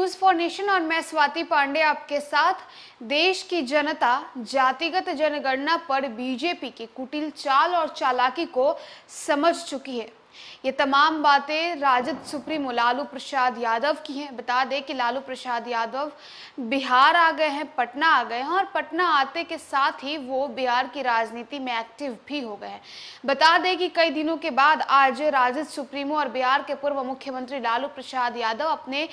News for nation और मैं स्वाति पांडे आपके साथ। देश की जनता जातिगत जनगणना पर बीजेपी की कुटिल चाल और चालाकी को समझ चुकी है। ये तमाम बातें राजद सुप्रीमो लालू प्रसाद यादव की हैं। बता दें कि लालू प्रसाद यादव बिहार आ गए हैं, पटना आ गए हैं और पटना आते के साथ ही वो बिहार की राजनीति में एक्टिव भी हो गए हैं। बता दें कि कई दिनों के बाद आज राजद सुप्रीमो और बिहार के पूर्व मुख्यमंत्री लालू प्रसाद यादव अपने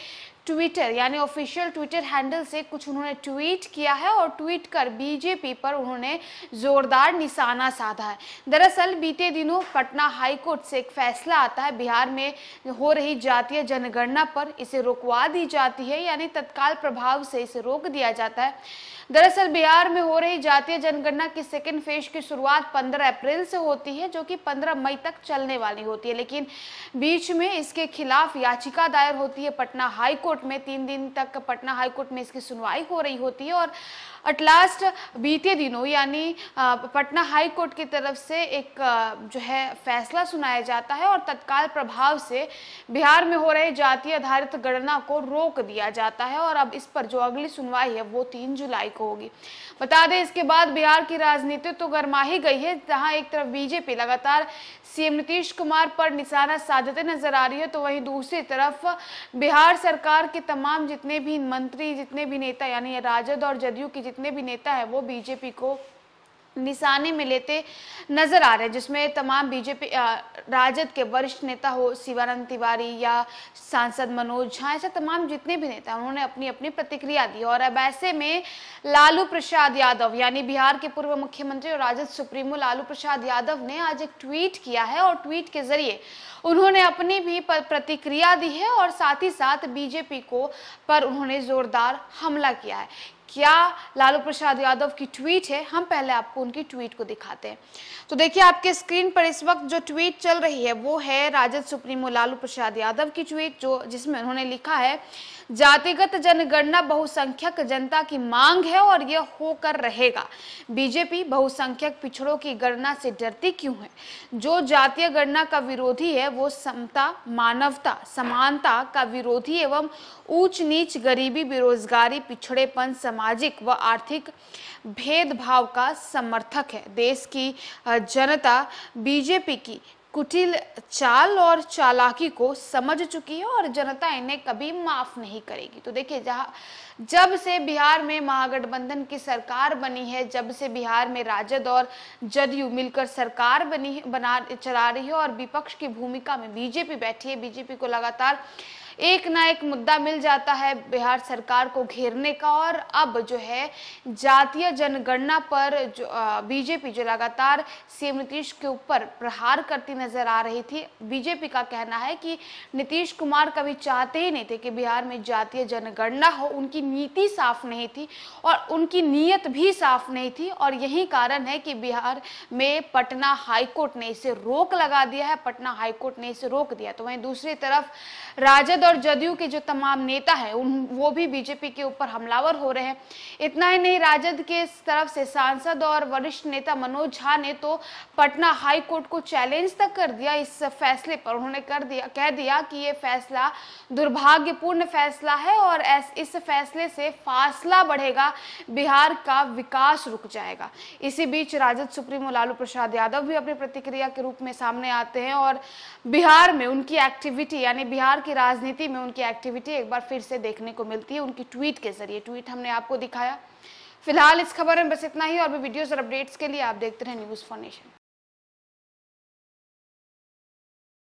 ट्विटर यानी ऑफिशियल ट्विटर हैंडल से कुछ उन्होंने ट्वीट किया है और ट्वीट कर बीजेपी पर उन्होंने जोरदार निशाना साधा है। दरअसल बीते दिनों पटना हाईकोर्ट से एक फैसला आता है, बिहार में हो रही जातीय जनगणना पर इसे रोकवा दी जाती है, यानी तत्काल प्रभाव से इसे रोक दिया जाता है। दरअसल बिहार में हो रही जातीय जनगणना की सेकेंड फेज की शुरुआत 15 अप्रैल से होती है, जो कि 15 मई तक चलने वाली होती है, लेकिन बीच में इसके खिलाफ याचिका दायर होती है पटना हाईकोर्ट में। 3 दिन तक पटना हाईकोर्ट में इसकी सुनवाई हो रही होती है और एट लास्ट बीते दिनों यानी पटना हाईकोर्ट की तरफ से एक जो है फैसला सुनाया जाता है और तत्काल प्रभाव से बिहार में हो रहे जातीय आधारित गणना को रोक दिया जाता है और अब इस पर जो अगली सुनवाई है वो 3 जुलाई को होगी। बता दें इसके बाद बिहार की राजनीति तो गर्मा ही गई है, जहां एक तरफ बीजेपी लगातार सीएम नीतीश कुमार पर निशाना साधते नजर आ रही है, तो वहीं दूसरी तरफ बिहार सरकार के तमाम जितने भी मंत्री, जितने भी नेता यानी राजद और जदयू के जितने भी नेता है वो बीजेपी को निशाने में लेते नजर आ रहे हैं, जिसमें तमाम बीजेपी राजद के वरिष्ठ नेता हो शिवानंद तिवारी या सांसद मनोज झा, ऐसे तमाम जितने भी नेता उन्होंने अपनी अपनी प्रतिक्रिया दी। और अब ऐसे में लालू प्रसाद यादव यानी बिहार के पूर्व मुख्यमंत्री और राजद सुप्रीमो लालू प्रसाद यादव ने आज एक ट्वीट किया है और ट्वीट के जरिए उन्होंने अपनी भी प्रतिक्रिया दी है और साथ ही साथ बीजेपी को पर उन्होंने जोरदार हमला किया है। क्या लालू प्रसाद यादव की ट्वीट है, हम पहले आपको उनकी ट्वीट को दिखाते हैं। तो देखिए आपके स्क्रीन पर इस वक्त जो ट्वीट चल रही है वो है राजद सुप्रीमो लालू प्रसाद यादव की ट्वीट, जिसमें उन्होंने लिखा है, जातिगत जनगणना बहुसंख्यक जनता की मांग है और यह होकर रहेगा। बीजेपी बहुसंख्यक पिछड़ों की गणना से डरती क्यों है? जो जातीय गणना का विरोधी है वो समता, मानवता, समानता का विरोधी एवं ऊंच नीच, गरीबी, बेरोजगारी, पिछड़ेपन, सामाजिक व आर्थिक भेदभाव का समर्थक है। देश की जनता बीजेपी की कुटिल चाल और चालाकी को समझ चुकी है और जनता इन्हें कभी माफ नहीं करेगी। तो देखिए जब से बिहार में महागठबंधन की सरकार बनी है, जब से बिहार में राजद और जदयू मिलकर सरकार चला रही है और विपक्ष की भूमिका में बीजेपी बैठी है, बीजेपी को लगातार एक ना एक मुद्दा मिल जाता है बिहार सरकार को घेरने का। और अब जो है जातीय जनगणना पर जो बीजेपी जो लगातार सीएम नीतीश के ऊपर प्रहार करती नजर आ रही थी। बीजेपी का कहना है कि नीतीश कुमार कभी चाहते ही नहीं थे कि बिहार में जातीय जनगणना हो, उनकी नीति साफ नहीं थी और उनकी नीयत भी साफ नहीं थी और यही कारण है कि बिहार में पटना हाईकोर्ट ने इसे रोक लगा दिया है, पटना हाईकोर्ट ने इसे रोक दिया। तो वहीं दूसरी तरफ राजद और जदयू के जो तमाम नेता हैं वो भी बीजेपी के ऊपर हमलावर हो रहे हैं। इतना ही नहीं, राजद के तरफ से सांसद और वरिष्ठ नेता मनोज झा ने तो पटना हाई कोर्ट को चैलेंज तक कर दिया इस फैसले पर। उन्होंने कह दिया कि ये फैसला दुर्भाग्यपूर्ण फैसला है और इस फैसले से फासला बढ़ेगा, बिहार का विकास रुक जाएगा। इसी बीच राजद सुप्रीमो लालू प्रसाद यादव भी अपनी प्रतिक्रिया के रूप में सामने आते हैं और बिहार में उनकी एक्टिविटी यानी बिहार की राजनीति में उनकी एक्टिविटी एक बार फिर से देखने को मिलती है उनकी ट्वीट के जरिए। ट्वीट हमने आपको दिखाया। फिलहाल इस खबर में बस इतना ही और भी वीडियोस और अपडेट्स के लिए आप देखते रहें न्यूज़ फॉर नेशन।